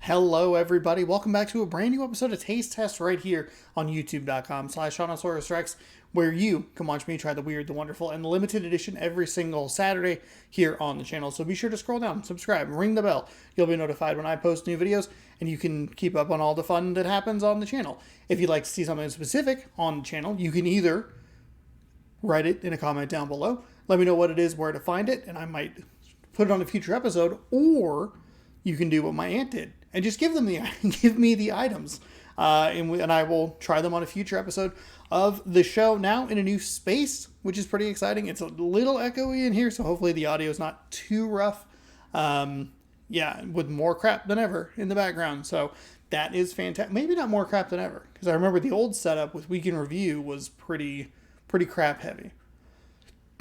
Hello, everybody. Welcome back to a brand new episode of Taste Test right here on youtube.com/ShaunasaurusRex, where you can watch me try the weird, the wonderful, and the limited edition every single Saturday here on the channel. So be sure to scroll down, subscribe, ring the bell. You'll be notified when I post new videos, and you can keep up on all the fun that happens on the channel. If you'd like to see something specific on the channel, you can either write it in a comment down below, let me know what it is, where to find it, and I might put it on a future episode, or you can do what my aunt did and just give me the items, and I will try them on a future episode of the show. Now in a new space, which is pretty exciting. It's a little echoey in here, so hopefully the audio is not too rough. Yeah, with more crap than ever in the background, so that is fantastic. Maybe not more crap than ever, because I remember the old setup with Week in Review was pretty crap heavy.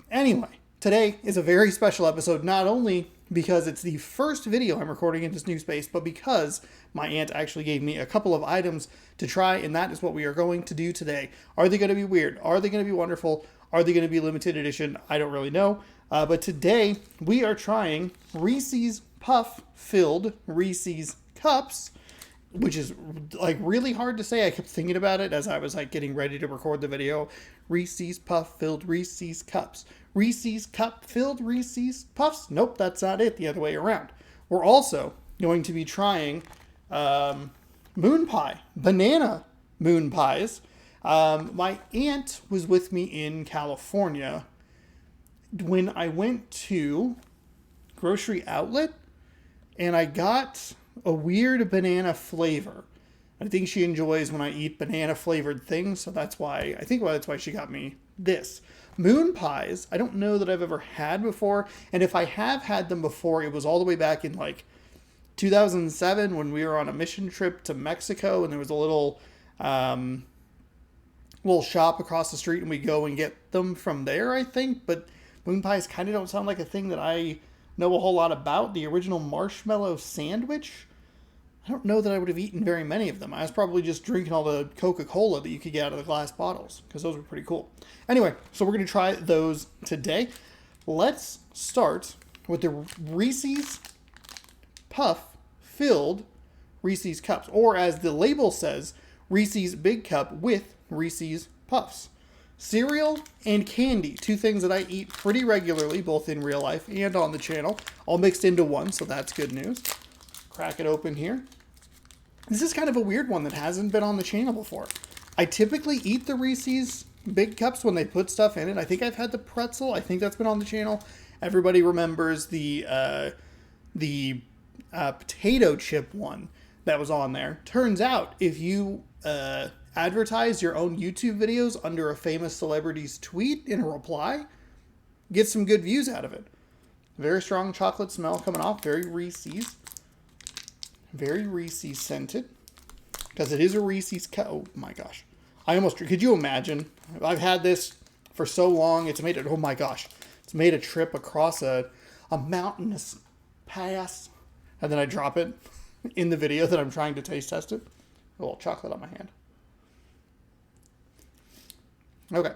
Anyway, today is a very special episode, not only because it's the first video I'm recording in this new space, but because my aunt actually gave me a couple of items to try, and that is what we are going to do today. Are they going to be weird? Are they going to be wonderful? Are they going to be limited edition? I don't really know. But today we are trying Reese's Puff-filled Reese's Cups, which is like really hard to say. I kept thinking about it as I was like getting ready to record the video. Reese's Puff-filled Reese's Cups. Reese's Cup-filled Reese's Puffs. Nope, that's not it. The other way around. We're also going to be trying moon pie. Banana moon pies. My aunt was with me in California when I went to grocery outlet, and I got a weird banana flavor. I think she enjoys when I eat banana flavored things, so that's why she got me this. Moon pies, I don't know that I've ever had before, and if I have had them before, it was all the way back in like 2007 when we were on a mission trip to Mexico, and there was a little shop across the street, and we go and get them from there, I think. But moon pies kind of don't sound like a thing that I know a whole lot about. The original marshmallow sandwich, I don't know that I would have eaten very many of them. I was probably just drinking all the Coca-Cola that you could get out of the glass bottles, because those were pretty cool. Anyway, so we're going to try those today. Let's start with the Reese's Puff-filled Reese's Cups, or as the label says, Reese's Big Cup with Reese's Puffs. Cereal and candy, two things that I eat pretty regularly, both in real life and on the channel, all mixed into one, so that's good news. Crack it open here. This is kind of a weird one that hasn't been on the channel before. I typically eat the Reese's Big Cups when they put stuff in it. I think I've had the pretzel. I think that's been on the channel. Everybody remembers the potato chip one that was on there. Turns out, if you advertise your own YouTube videos under a famous celebrity's tweet in a reply, get some good views out of it. Very strong chocolate smell coming off. Very Reese's. Very Reese's scented. Because it is a Reese's cup. Oh my gosh. Could you imagine? I've had this for so long. It's made it, oh my gosh. It's made a trip across a mountainous pass. And then I drop it in the video that I'm trying to taste test it. A little chocolate on my hand. Okay.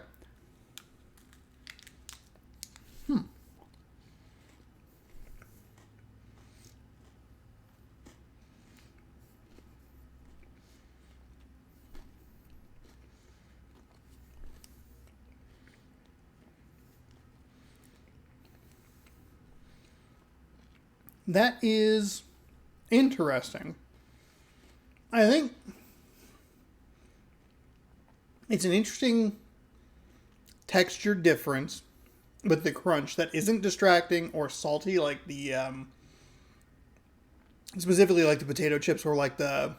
That is interesting. I think it's an interesting texture difference with the crunch that isn't distracting or salty like the specifically like the potato chips or like the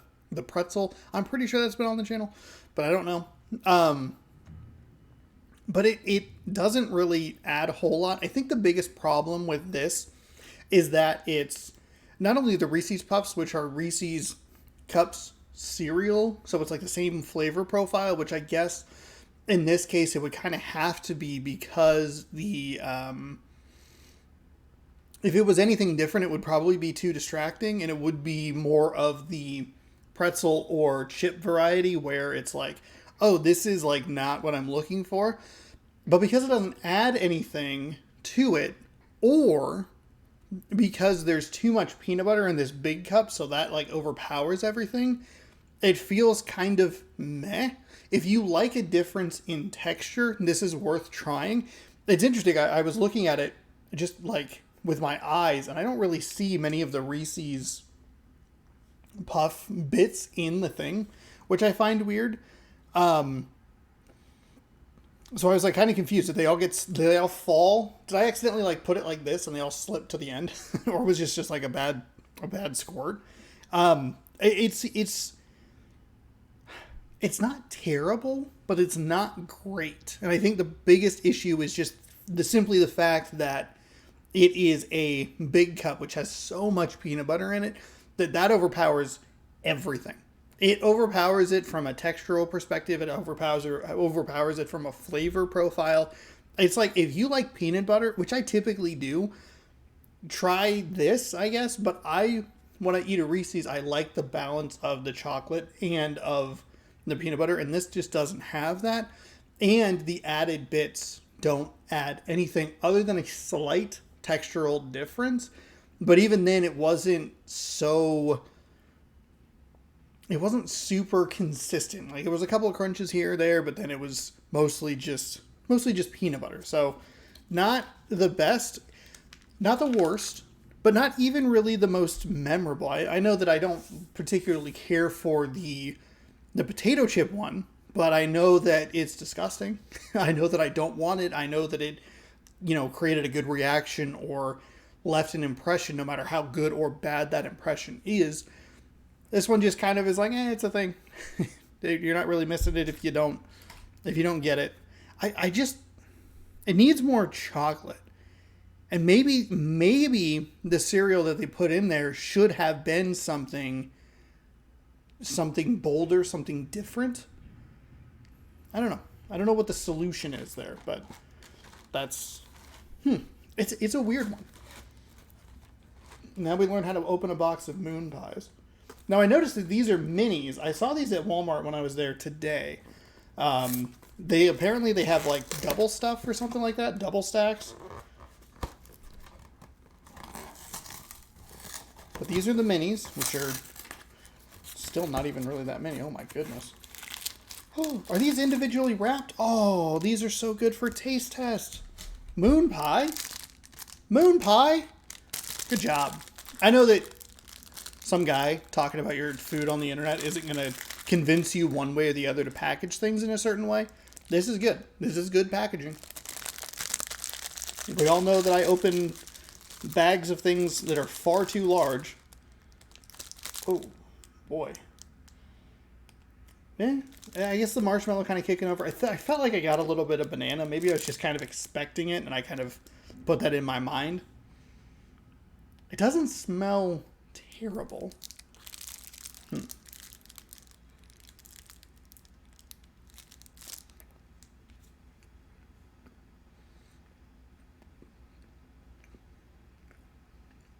pretzel. I'm pretty sure that's been on the channel, but I don't know. But it doesn't really add a whole lot. I think the biggest problem with this is that it's not only the Reese's Puffs, which are Reese's Cups cereal, so it's like the same flavor profile, which I guess in this case it would kind of have to be, because the if it was anything different, it would probably be too distracting, and it would be more of the pretzel or chip variety where it's like, oh, this is like not what I'm looking for. But because it doesn't add anything to it, or because there's too much peanut butter in this big cup, so that like overpowers everything. It feels kind of meh. If you like a difference in texture, this is worth trying. It's interesting. I was looking at it just like with my eyes, and I don't really see many of the Reese's Puff bits in the thing, which I find weird. So I was like kind of confused. Did they all fall? Did I accidentally like put it like this and they all slip to the end, or was it just like a bad squirt? It's not terrible, but it's not great. And I think the biggest issue is just simply the fact that it is a big cup which has so much peanut butter in it that overpowers everything. It overpowers it from a textural perspective. It overpowers it from a flavor profile. It's like, if you like peanut butter, which I typically do, try this, I guess. But when I eat a Reese's, I like the balance of the chocolate and of the peanut butter. And this just doesn't have that. And the added bits don't add anything other than a slight textural difference. But even then, it wasn't super consistent. Like, it was a couple of crunches here or there, but then it was mostly just peanut butter. So not the best, not the worst, but not even really the most memorable. I know that I don't particularly care for the potato chip one, but I know that it's disgusting. I know that I don't want it. I know that it, created a good reaction or left an impression, no matter how good or bad that impression is. This one just kind of is like, it's a thing. You're not really missing it if you don't get it. It needs more chocolate. And maybe the cereal that they put in there should have been something bolder, something different. I don't know. I don't know what the solution is there, but that's, it's a weird one. Now we learn how to open a box of moon pies. Now, I noticed that these are minis. I saw these at Walmart when I was there today. They have like double stuff or something like that, double stacks. But these are the minis, which are still not even really that many. Oh my goodness. Oh, are these individually wrapped? Oh, these are so good for taste test. Moon pie? Moon pie? Good job. I know that some guy talking about your food on the internet isn't going to convince you one way or the other to package things in a certain way. This is good. This is good packaging. We all know that I open bags of things that are far too large. Oh, boy. Yeah, I guess the marshmallow kind of kicking over. I felt like I got a little bit of banana. Maybe I was just kind of expecting it, and I kind of put that in my mind. It doesn't smell terrible.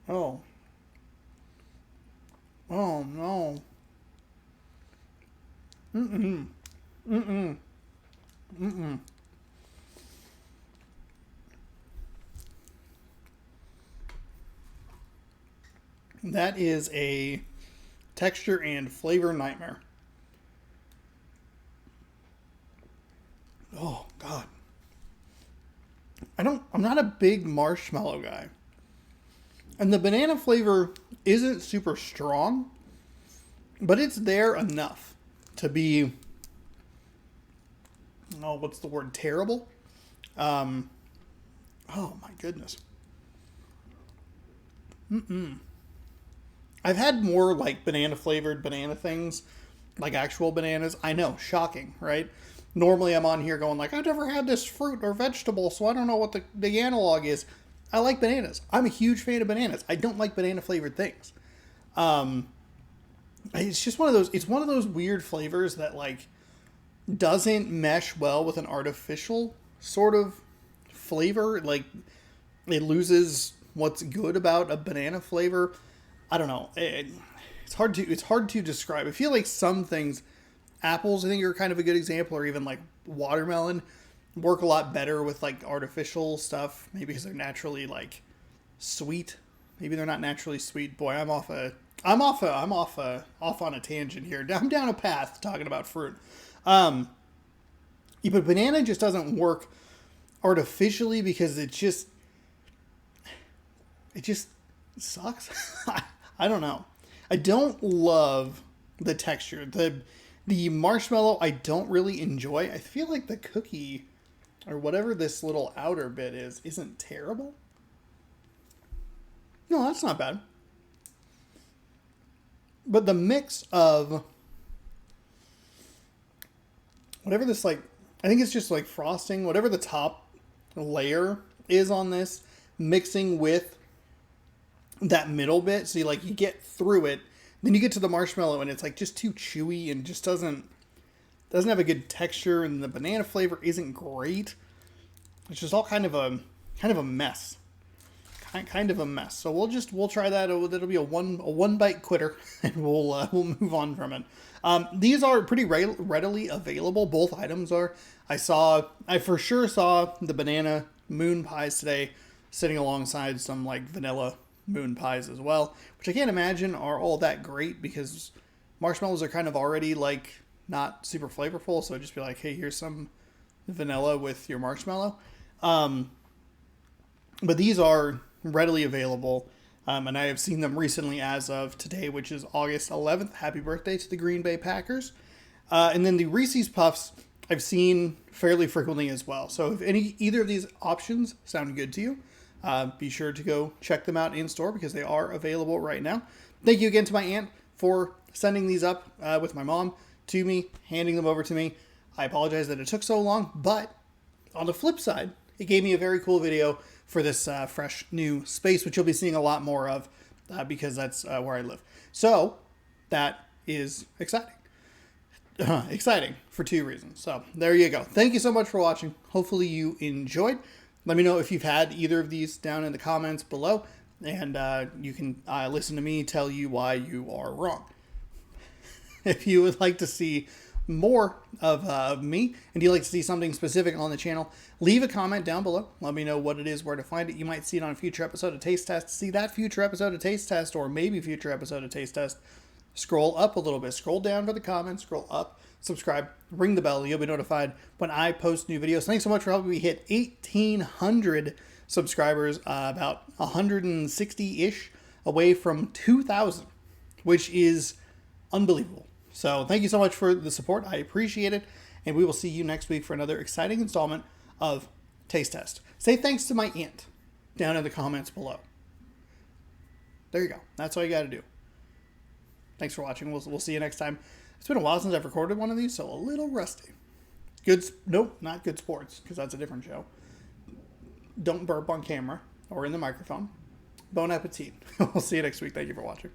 Oh. Oh, no. Mm-mm. Mm-mm. Mm-mm. That is a texture and flavor nightmare. Oh, God. I'm not a big marshmallow guy. And the banana flavor isn't super strong, but it's there enough to be, what's the word? Terrible? Oh my goodness. I've had more like banana flavored banana things, like actual bananas. I know, shocking, right? Normally I'm on here going like, I've never had this fruit or vegetable, so I don't know what the analog is. I like bananas. I'm a huge fan of bananas. I don't like banana flavored things. It's just one of those. It's one of those weird flavors that like doesn't mesh well with an artificial sort of flavor. Like, it loses what's good about a banana flavor. I don't know. It's hard to describe. I feel like some things, apples, I think, are kind of a good example, or even like watermelon, work a lot better with like artificial stuff, maybe because they're naturally like sweet. Maybe they're not naturally sweet. Boy, off on a tangent here. I'm down a path talking about fruit. Yeah, but banana just doesn't work artificially because it just sucks. I don't know. I don't love the texture. The marshmallow I don't really enjoy. I feel like the cookie or whatever this little outer bit isn't terrible. No, that's not bad. But the mix of whatever this like, I think it's just like frosting, whatever the top layer is on this, mixing with that middle bit. So you get through it, then you get to the marshmallow and it's like just too chewy and just doesn't have a good texture, and the banana flavor isn't great. It's just all kind of a mess. Kind of a mess. So we'll try that. That'll be a one bite quitter, and we'll move on from it. These are pretty readily available. Both items are. I for sure saw the banana moon pies today, sitting alongside some like vanilla moon pies as well, which I can't imagine are all that great because marshmallows are kind of already like not super flavorful. So just be like, hey, here's some vanilla with your marshmallow. But these are readily available, and I have seen them recently as of today, which is August 11th. Happy birthday to the Green Bay Packers. And then the Reese's Puffs I've seen fairly frequently as well. So if either of these options sound good to you, be sure to go check them out in store because they are available right now. Thank you again to my aunt for sending these up with my mom to me, handing them over to me. I apologize that it took so long, but on the flip side, it gave me a very cool video for this fresh new space, which you'll be seeing a lot more of because that's where I live. So that is exciting. Exciting for two reasons. So there you go. Thank you so much for watching. Hopefully you enjoyed. Let me know if you've had either of these down in the comments below, and you can listen to me tell you why you are wrong. If you would like to see more of me and you'd like to see something specific on the channel, leave a comment down below. Let me know what it is, where to find it. You might see it on a future episode of Taste Test. See that future episode of Taste Test, or maybe future episode of Taste Test, scroll up a little bit. Scroll down for the comments, scroll up, subscribe, ring the bell. You'll be notified when I post new videos. Thanks so much for helping me hit 1,800 subscribers, about 160-ish away from 2,000, which is unbelievable. So thank you so much for the support. I appreciate it. And we will see you next week for another exciting installment of Taste Test. Say thanks to my aunt down in the comments below. There you go. That's all you got to do. Thanks for watching. We'll see you next time. It's been a while since I've recorded one of these, so a little rusty. Nope, not Good Sports, because that's a different show. Don't burp on camera or in the microphone. Bon appetit. We'll see you next week. Thank you for watching.